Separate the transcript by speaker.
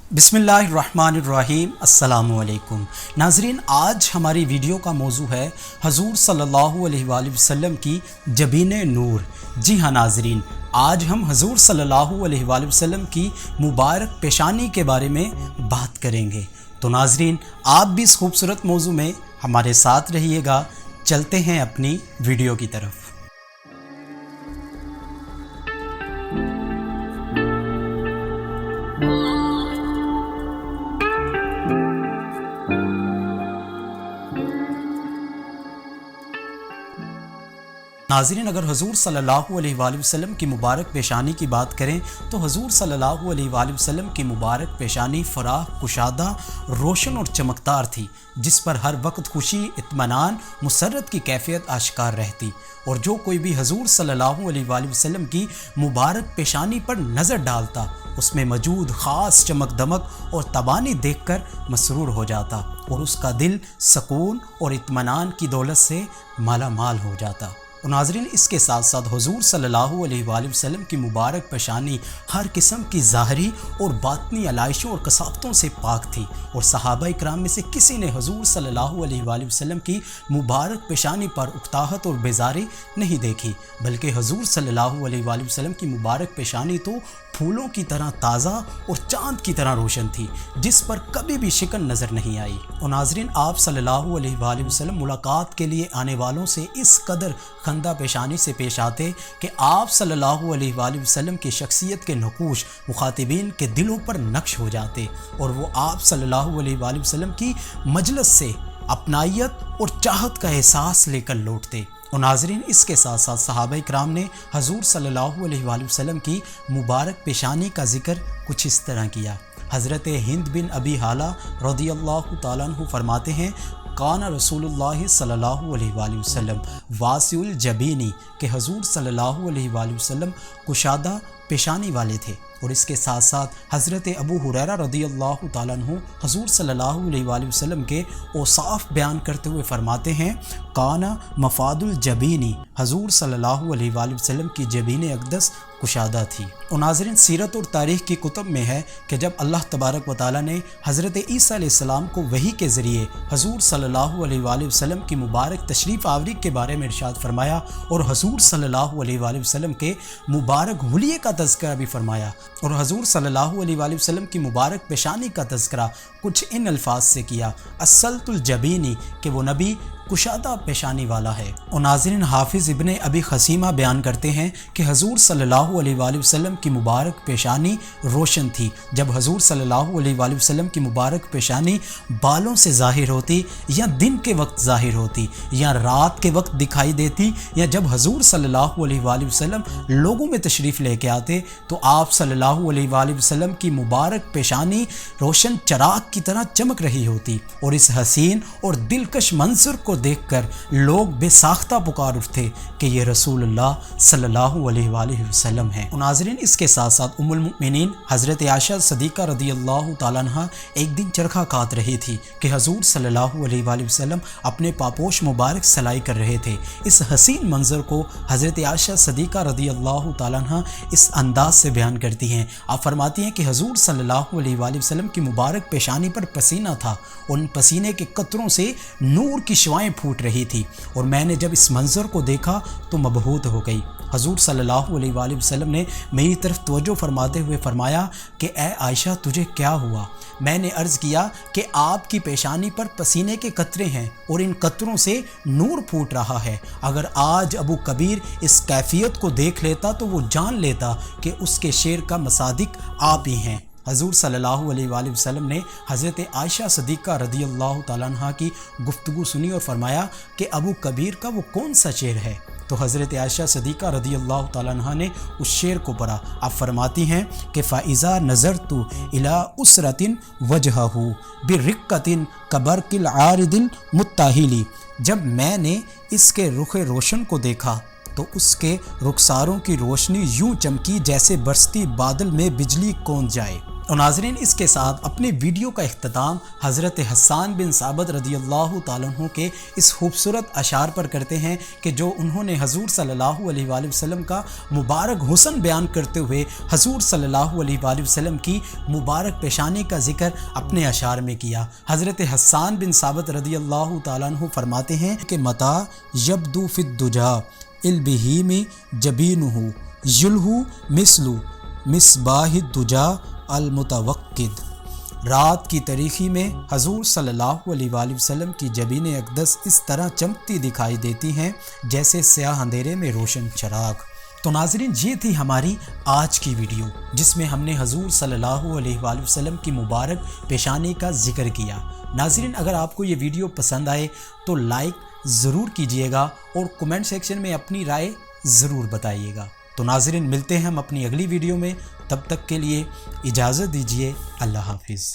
Speaker 1: बिस्मिल्लाहिर्रहमानिर्रहीम। अस्सलाम वालेकुम नाज़रीन, आज हमारी वीडियो का मौजू है हजूर सल्लल्लाहु अलैहि वसल्लम की जबीन नूर। जी हाँ नाज़रीन, आज हम हजूर सल्लल्लाहु अलैहि वसल्लम की मुबारक पेशानी के बारे में बात करेंगे। तो नाज़रीन, आप भी इस खूबसूरत मौजू में हमारे साथ रहिएगा। चलते हैं अपनी वीडियो की तरफ। नाज़रीन, अगर हजूर सल्लल्लाहु अलैहि वसल्लम की मुबारक पेशानी की बात करें तो हजूर सल्लल्लाहु अलैहि वसल्लम की मुबारक पेशानी फराह, कुशादा, रोशन और चमकदार थी, जिस पर हर वक्त खुशी, इत्मीनान, मुसर्रत की कैफियत आश्कार रहती। और जो कोई भी हजूर सल्लल्लाहु अलैहि वसल्लम की मुबारक पेशानी पर नज़र डालता, उसमें मौजूद ख़ास चमक दमक और तबानी देखकर मसरूर हो जाता और उसका दिल सुकून और इत्मीनान की दौलत से माला माल हो जाता। और नाज़रीन, इसके साथ साथ हुज़ूर सल्लल्लाहु अलैहि वसल्लम की मुबारक पेशानी हर किस्म की ज़ाहरी और बातनी अलाइशों और कसावतों से पाक थी। और सहाबा इकराम में से किसी ने हुज़ूर सल्लल्लाहु अलैहि वसल्लम की मुबारक पेशानी पर उकताहट और बेजारी नहीं देखी, बल्कि हुज़ूर सल्लल्लाहु अलैहि वसल्लम की मुबारक पेशानी तो फूलों की तरह ताज़ा और चाँद की तरह रोशन थी, जिस पर कभी भी शिकन नज़र नहीं आई। और नाज़रीन, आप सल्लल्लाहु अलैहि वसल्लम मुलाकात के लिए आने वालों से इस कदर खंदा पेशानी से पेश आते कि आप सल्लल्लाहु अलैहि वसल्लम की शख्सियत के नकूश मुखातिबीन के दिलों पर नक्श हो जाते और वो आप सल्लल्लाहु अलैहि वसल्लम की मजलिस से अपनायत और चाहत का एहसास लेकर लौटते। और नाज़रीन, इसके साथ साथ सहाबा इकराम ने हजूर सल्लल्लाहु अलैहि वसल्लम की मुबारक पेशानी का जिक्र कुछ इस तरह किया। हज़रत हिंद बिन अबी हाला रज़ियल्लाहु ताला अन्हु फरमाते हैं, काना रसूलुल्लाह सल्लल्लाहु अलैहि वसल्लम वासिउल जबीनी, के हजूर सल्लल्लाहु अलैहि वसल्लम कुशादा पेशानी वाले थे। और इसके साथ साथ हज़रत अबू हुरैरा रज़ियल्लाहु ताला अन्हु हजूर सल्लल्लाहु अलैहि वसल्लम के औसाफ बयान करते हुए फरमाते हैं, काना मफादुल जबीनी, हजूर सल्लल्लाहु अलैहि वसल्लम की जबीन अक़दस कुशादा थी। और नाज़रीन, सीरत और तारीख़ की कुतुब में है कि जब अल्लाह तबारक व तआला ने हज़रत ईसा अलैहिस्सलाम को वही के ज़रिए हजूर सल्लल्लाहु अलैहि वसल्लम की मुबारक तशरीफ़ आवरी के बारे में इरशाद फरमाया और हजूर सल्लल्लाहु अलैहि वसल्लम के मुबारक हुलिये का तज़किरा भी फरमाया और हजूर सल्लल्लाहु अलैहि वसल्लम की मुबारक पेशानी का तज़किरा कुछ इन अल्फाज से किया, अस्सलतुल जबीनी, कि वो नबी कुशादा पेशानी वाला है। और नाज़रीन, हाफिज़ इब्ने अबी खसीमा बयान करते हैं कि हजूर सल्लल्लाहु अलैहि वसल्लम की मुबारक पेशानी रोशन थी। जब हजूर सल्लल्लाहु अलैहि वसल्लम की मुबारक पेशानी बालों से ज़ाहिर होती, या दिन के वक्त ज़ाहिर होती, या रात के वक्त दिखाई देती, या जब हजूर सल्लल्लाहु अलैहि वसल्लम लोगों में तशरीफ़ लेके आते तो आप सल्लल्लाहु अलैहि वसल्लम की मुबारक पेशानी रोशन चराग की तरह चमक रही होती। और इस हसीन और दिलकश मंजर को देखकर लोग बेसाख्ता पुकार उठते कि ये रसूलुल्लाह सल्लल्लाहु अलैहि वसल्लम है। नाज़रीन, इसके साथ साथ उम्मुल मुमिनीन हज़रत आयशा सदीक़ा रज़ियल्लाहु ताला अन्हा एक दिन चरखा काट रही थी कि हजूर सल्लल्लाहु अलैहि वसल्लम अपने पापोश मुबारक सलाई कर रहे थे। इस हसीन मंजर को हज़रत आयशा सदीक़ा रज़ियल्लाहु ताला अन्हा इस अंदाज से बयान करती हैं। आप फरमाती हैं कि हजूर सल्लल्लाहु अलैहि वसल्लम की मुबारक पेशानी पर पसीना था, उन पसीने के कतरों से नूर की शुआएं फूट रही थी और मैंने जब इस मंजर को देखा तो मबहूत हो गई। हजूर सल्लल्लाहु अलैहि वसल्लम ने मेरी तरफ तवज्जो फरमाते हुए फरमाया कि ए आयशा, तुझे क्या हुआ? मैंने अर्ज़ किया कि आपकी पेशानी पर पसीने के कतरे हैं और इन कतरों से नूर फूट रहा है। अगर आज अबू कबीर इस कैफियत को देख लेता तो वो जान लेता कि उसके शेर का मसादिक आप ही हैं। हजूर सल्लल्लाहु अलैहि वसल्लम ने हज़रत आयशा सदीक़ा रज़ियल्लाहु ताला अन्हा की गुफ्तगू सुनी और फरमाया कि अबू कबीर का वो कौन सा शेर है? तो हज़रत आयशा सदीक़ा रज़ियल्लाहु ताला अन्हा ने उस शेर को पढ़ा। आप फरमाती हैं कि फ़ाइज़ा नज़रतु इला उसरतिन वजहहु बिरिक्कतिन कबरकिल आरिदिल मुत्ताहिली, जब मैंने इसके रुख रोशन को देखा تو اس کے رخساروں کی روشنی یوں چمکی جیسے برستی بادل میں بجلی کوند جائے۔ اور ناظرین، اس کے ساتھ اپنے ویڈیو کا اختتام حضرت حسان بن ثابت رضی اللہ تعالیٰ عنہ کے اس خوبصورت اشعار پر کرتے ہیں کہ جو انہوں نے حضور صلی اللہ علیہ وآلہ وسلم کا مبارک حسن بیان کرتے ہوئے حضور صلی اللہ علیہ وآلہ وسلم کی مبارک پیشانی کا ذکر اپنے اشعار میں کیا۔ حضرت حسان بن ثابت رضی اللہ تعالیٰ عنہ فرماتے ہیں کہ متا یبدو فی الدجا البہیم جبینہ یلہو مثل مصباح الدجا المتوقد۔ رات کی تاریکی میں حضور صلی اللہ علیہ وآلہ وسلم کی جبین اقدس اس طرح چمکتی دکھائی دیتی ہیں جیسے سیاہ اندھیرے میں روشن چراغ۔ تو ناظرین، یہ تھی ہماری آج کی ویڈیو جس میں ہم نے حضور صلی اللہ علیہ وآلہ وسلم کی مبارک پیشانی کا ذکر کیا۔ ناظرین، اگر آپ کو یہ ویڈیو پسند آئے تو لائک ضرور کیجئے گا اور کمنٹ سیکشن میں اپنی رائے ضرور بتائیے گا۔ تو ناظرین، ملتے ہیں ہم اپنی اگلی ویڈیو میں، تب تک کے لیے اجازت دیجیے۔ اللہ حافظ۔